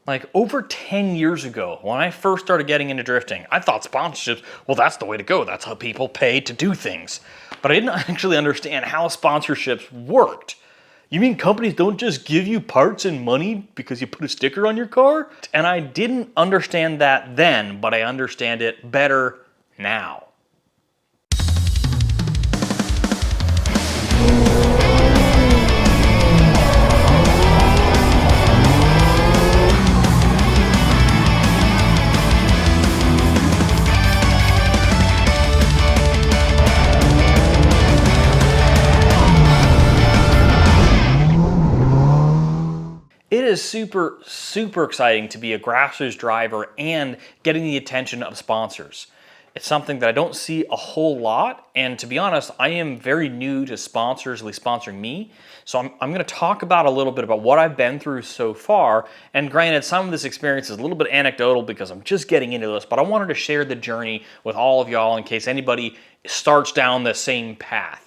Like over 10 years ago, when I first started getting into drifting, I thought sponsorships, well, that's the way to go. That's how people pay to do things. But I didn't actually understand how sponsorships worked. You mean companies don't just give you parts and money because you put a sticker on your car? And I didn't understand that then, but I understand it better now. It is super, super exciting to be a grassroots driver and getting the attention of sponsors. It's something that I don't see a whole lot, and to be honest, I am very new to sponsors, at least sponsoring me. So I'm going to talk about a little bit about what I've been through so far, and granted, some of this experience is a little bit anecdotal because I'm just getting into this, but I wanted to share the journey with all of y'all in case anybody starts down the same path.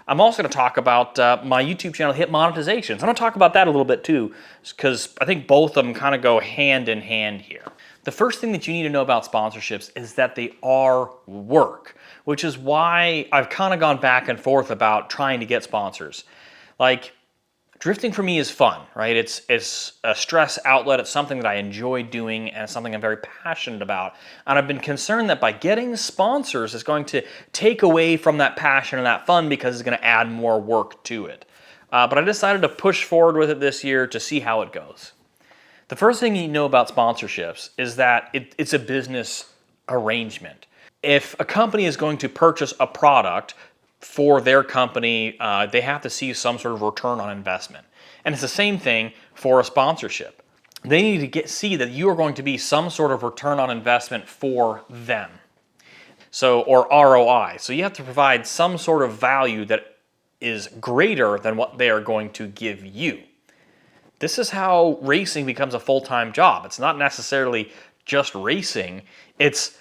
I'm also going to talk about my YouTube channel hit monetizations. I'm going to talk about that a little bit too, because I think both of them kind of go hand in hand here. The first thing that you need to know about sponsorships is that they are work, which is why I've kind of gone back and forth about trying to get sponsors. Like, drifting for me is fun, right? It's a stress outlet. It's something that I enjoy doing and it's something I'm very passionate about. And I've been concerned that by getting sponsors is going to take away from that passion and that fun because it's going to add more work to it. But I decided to push forward with it this year to see how it goes. The first thing you know about sponsorships is that it's a business arrangement. If a company is going to purchase a product for their company, they have to see some sort of return on investment. And it's the same thing for a sponsorship. They need to see that you are going to be some sort of return on investment for them. So, or ROI. So you have to provide some sort of value that is greater than what they are going to give you. This is how racing becomes a full-time job. It's not necessarily just racing. It's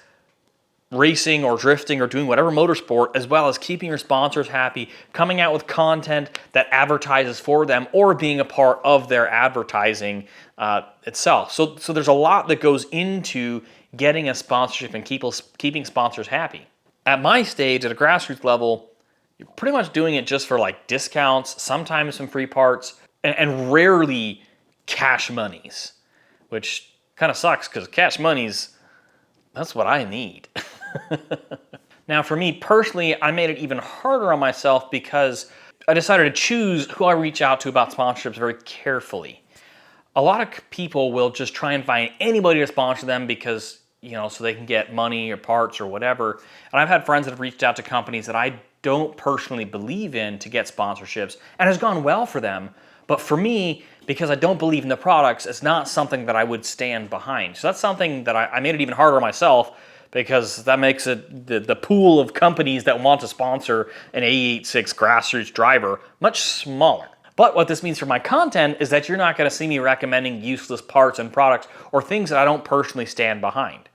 racing or drifting or doing whatever motorsport, as well as keeping your sponsors happy, coming out with content that advertises for them, or being a part of their advertising itself. So there's a lot that goes into getting a sponsorship and keeping sponsors happy. At my stage, at a grassroots level, you're pretty much doing it just for like discounts, sometimes some free parts, and rarely cash monies, which kind of sucks because cash monies, that's what I need. Now, for me personally, I made it even harder on myself because I decided to choose who I reach out to about sponsorships very carefully. A lot of people will just try and find anybody to sponsor them because, you know, so they can get money or parts or whatever. And I've had friends that have reached out to companies that I don't personally believe in to get sponsorships, and it's gone well for them. But for me, because I don't believe in the products, it's not something that I would stand behind. So that's something that I made it even harder on myself, because that makes it the pool of companies that want to sponsor an A86 grassroots driver much smaller. But what this means for my content is that you're not going to see me recommending useless parts and products or things that I don't personally stand behind.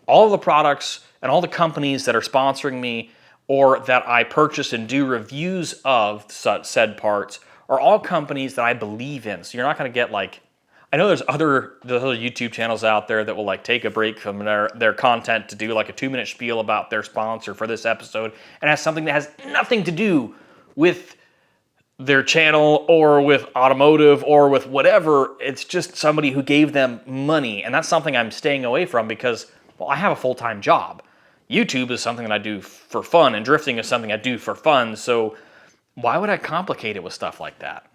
All the products and all the companies that are sponsoring me or that I purchase and do reviews of said parts are all companies that I believe in. So you're not going to get like, I know there's other YouTube channels out there that will like take a break from their content to do like a 2-minute spiel about their sponsor for this episode and has something that has nothing to do with their channel or with automotive or with whatever. It's just somebody who gave them money, and that's something I'm staying away from because, well, I have a full-time job. YouTube is something that I do for fun, and drifting is something I do for fun, so why would I complicate it with stuff like that?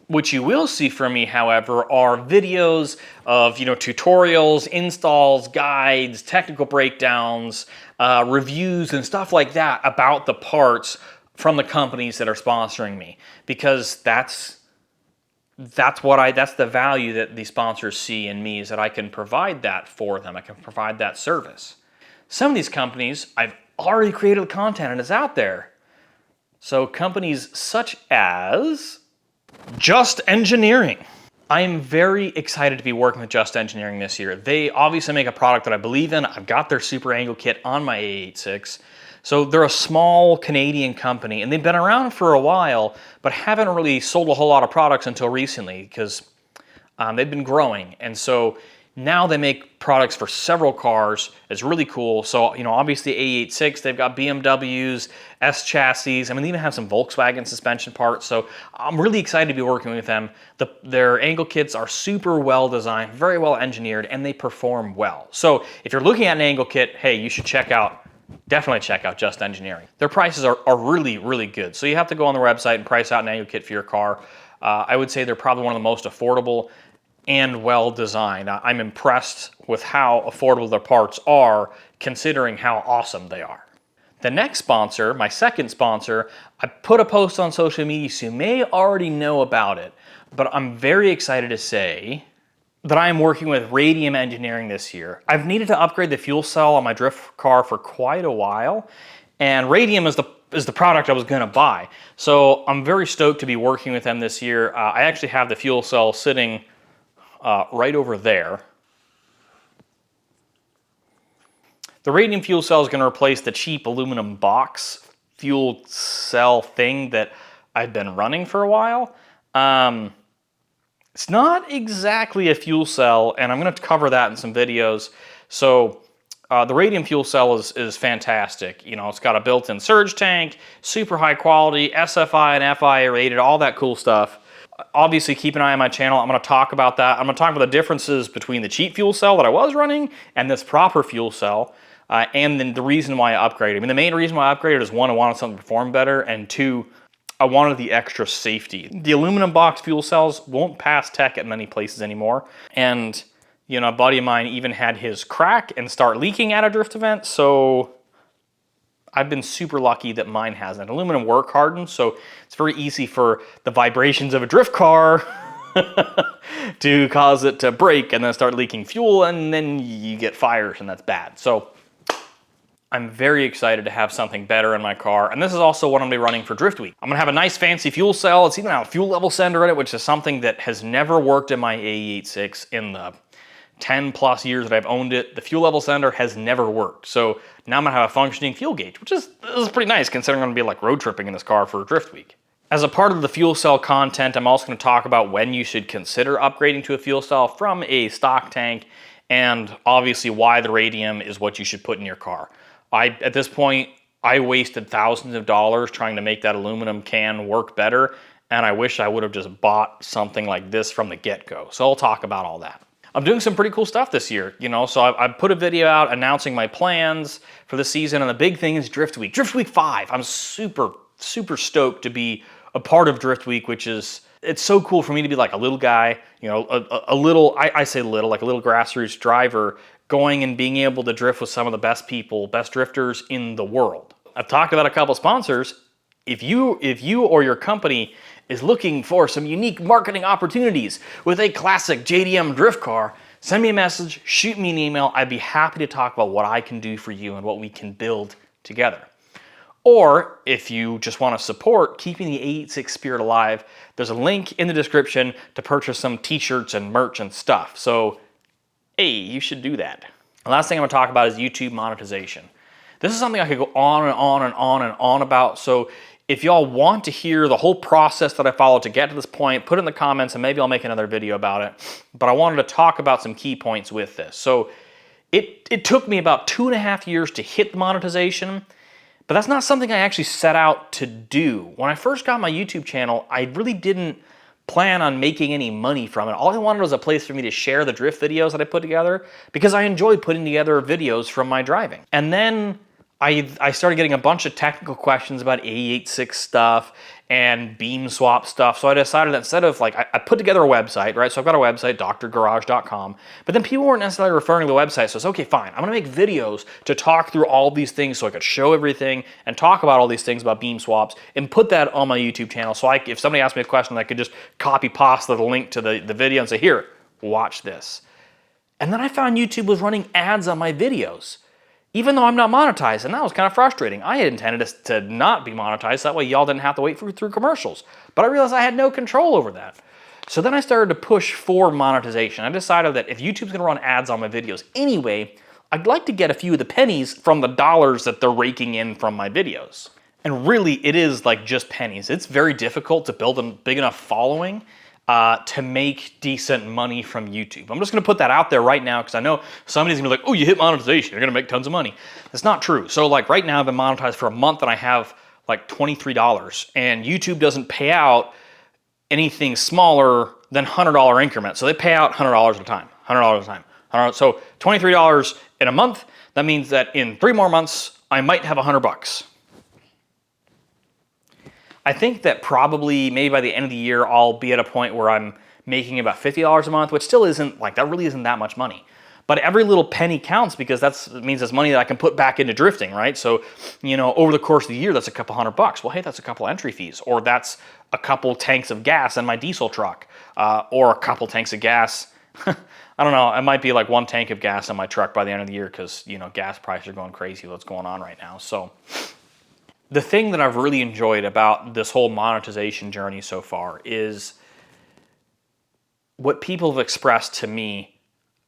What you will see from me, however, are videos of, tutorials, installs, guides, technical breakdowns, reviews, and stuff like that about the parts from the companies that are sponsoring me, because that's the value that the sponsors see in me, is that I can provide that for them. I can provide that service. Some of these companies, I've already created the content and it's out there. So companies such as Just Engineering. I am very excited to be working with Just Engineering this year. They obviously make a product that I believe in. I've got their Super Angle kit on my A86. So they're a small Canadian company, and they've been around for a while, but haven't really sold a whole lot of products until recently, because They've been growing, and so now they make products for several cars. It's really cool. So, you know, obviously A86, they've got BMWs, S chassis. I mean, they even have some Volkswagen suspension parts. So I'm really excited to be working with them. Their angle kits are super well designed, very well engineered, and they perform well. So if you're looking at an angle kit, hey, you should definitely check out Just Engineering. Their prices are really, really good. So you have to go on their website and price out an angle kit for your car. I would say they're probably one of the most affordable and well designed. I'm impressed with how affordable their parts are, considering how awesome they are. The next sponsor, my second sponsor, I put a post on social media, so you may already know about it, but I'm very excited to say that I am working with Radium Engineering this year. I've needed to upgrade the fuel cell on my drift car for quite a while, and Radium is the product I was gonna buy. So I'm very stoked to be working with them this year. I actually have the fuel cell sitting right over there. The Radium fuel cell is going to replace the cheap aluminum box fuel cell thing that I've been running for a while. It's not exactly a fuel cell, and I'm going to cover that in some videos. So the Radium fuel cell is fantastic. You know, it's got a built-in surge tank, super high quality, SFI and FIA rated, all that cool stuff. Obviously, keep an eye on my channel. I'm going to talk about that. I'm going to talk about the differences between the cheap fuel cell that I was running and this proper fuel cell, and then the reason why I upgraded. I mean, the main reason why I upgraded is one, I wanted something to perform better, and two, I wanted the extra safety. The aluminum box fuel cells won't pass tech at many places anymore, and you know, a buddy of mine even had his crack and start leaking at a drift event, so I've been super lucky that mine hasn't. Aluminum work hardened, so it's very easy for the vibrations of a drift car to cause it to break and then start leaking fuel, and then you get fires, and that's bad. So I'm very excited to have something better in my car, and this is also what I'm gonna be running for Drift Week. I'm gonna have a nice fancy fuel cell. It's even got a fuel level sender in it, which is something that has never worked in my AE86 in the 10 plus years that I've owned it. The fuel level sender has never worked. So now I'm gonna have a functioning fuel gauge, which is pretty nice considering I'm gonna be like road tripping in this car for Drift Week. As a part of the fuel cell content, I'm also gonna talk about when you should consider upgrading to a fuel cell from a stock tank, and obviously why the Radium is what you should put in your car. At this point, I wasted thousands of dollars trying to make that aluminum can work better, and I wish I would have just bought something like this from the get-go. So I'll talk about all that. I'm doing some pretty cool stuff this year, you know, so I put a video out announcing my plans for the season, and the big thing is Drift Week 5. I'm super stoked to be a part of Drift Week, which is, it's so cool for me to be like a little guy, you know, I say little, like a little grassroots driver going and being able to drift with some of the best people, best drifters in the world. I've talked about a couple sponsors. If you or your company is looking for some unique marketing opportunities with a classic JDM drift car, send me a message, shoot me an email. I'd be happy to talk about what I can do for you and what we can build together. Or if you just want to support keeping the A86 spirit alive, there's a link in the description to purchase some t-shirts and merch and stuff. So, hey, you should do that. The last thing I'm going to talk about is YouTube monetization. This is something I could go on and on and on and on about. So if y'all want to hear the whole process that I followed to get to this point, put it in the comments and maybe I'll make another video about it. But I wanted to talk about some key points with this. So it took me about 2.5 years to hit the monetization, but that's not something I actually set out to do. When I first got my YouTube channel, I really didn't plan on making any money from it. All I wanted was a place for me to share the drift videos that I put together because I enjoyed putting together videos from my driving. And then I started getting a bunch of technical questions about A86 stuff and beam swap stuff. So I decided that instead of like, I put together a website, right? So I've got a website, drgarage.com, but then people weren't necessarily referring to the website. So it's okay, fine. I'm gonna make videos to talk through all these things so I could show everything and talk about all these things about beam swaps and put that on my YouTube channel. So if somebody asked me a question, I could just copy pasta the link to the video and say, here, watch this. And then I found YouTube was running ads on my videos, even though I'm not monetized, and that was kind of frustrating. I had intended to not be monetized, that way y'all didn't have to wait through commercials. But I realized I had no control over that. So then I started to push for monetization. I decided that if YouTube's gonna run ads on my videos anyway, I'd like to get a few of the pennies from the dollars that they're raking in from my videos. And really, it is like just pennies. It's very difficult to build a big enough following to make decent money from YouTube. I'm just gonna put that out there right now because I know somebody's gonna be like, oh, you hit monetization, you're gonna make tons of money. That's not true. So like right now I've been monetized for a month and I have like $23, and YouTube doesn't pay out anything smaller than $100 increments. So they pay out $100 at a time, $100 at a time. So $23 in a month, that means that in 3 more months, I might have $100. I think that probably maybe by the end of the year, I'll be at a point where I'm making about $50 a month, which still isn't like, that really isn't that much money. But every little penny counts because that means it's money that I can put back into drifting, right? So, you know, over the course of the year, that's a couple $100. Well, hey, that's a couple entry fees, or that's a couple tanks of gas in my diesel truck, or a couple tanks of gas. I don't know, it might be like 1 tank of gas in my truck by the end of the year because, you know, gas prices are going crazy, what's going on right now. So the thing that I've really enjoyed about this whole monetization journey so far is what people have expressed to me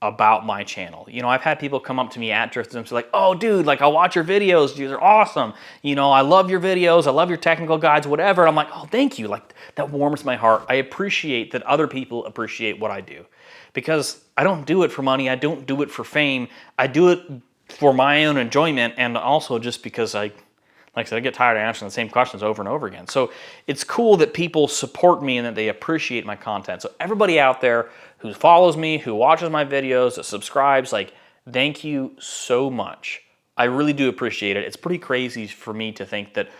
about my channel. You know, I've had people come up to me at Drift and say like, oh dude, like I'll watch your videos, dude, they're awesome. You know, I love your videos, I love your technical guides, whatever. And I'm like, oh, thank you. Like that warms my heart. I appreciate that other people appreciate what I do because I don't do it for money. I don't do it for fame. I do it for my own enjoyment and also just because like I said, I get tired of answering the same questions over and over again. So it's cool that people support me and that they appreciate my content. So everybody out there who follows me, who watches my videos, that subscribes, like, thank you so much. I really do appreciate it. It's pretty crazy for me to think that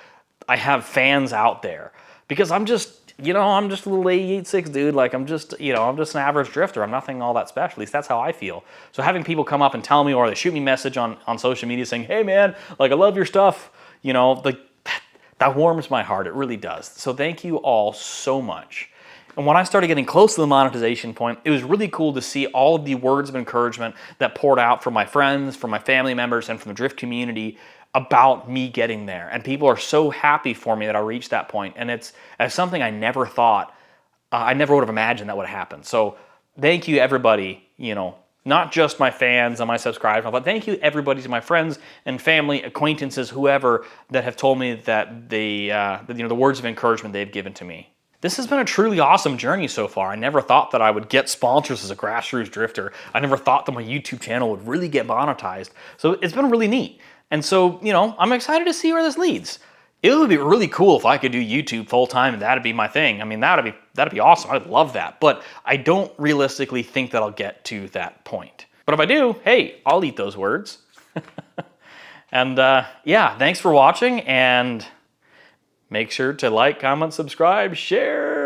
I have fans out there because I'm just, you know, I'm just a little 886 dude. Like I'm just, you know, I'm just an average drifter. I'm nothing all that special. At least that's how I feel. So having people come up and tell me, or they shoot me a message on social media saying, hey man, like I love your stuff. You know, like that warms my heart. It really does. So thank you all so much. And when I started getting close to the monetization point, it was really cool to see all of the words of encouragement that poured out from my friends, from my family members, and from the drift community about me getting there. And people are so happy for me that I reached that point. And it's something I never thought, I never would have imagined that would happen. So thank you everybody, you know, not just my fans and my subscribers, but thank you everybody, to my friends and family, acquaintances, whoever that have told me that they, you know, the words of encouragement they've given to me. This has been a truly awesome journey so far. I never thought that I would get sponsors as a grassroots drifter. I never thought that my YouTube channel would really get monetized. So it's been really neat. And so, you know, I'm excited to see where this leads. It would be really cool if I could do YouTube full time and that'd be my thing. I mean, that'd be awesome. I'd love that. But I don't realistically think that I'll get to that point. But if I do, hey, I'll eat those words. And yeah, thanks for watching, and make sure to like, comment, subscribe, share.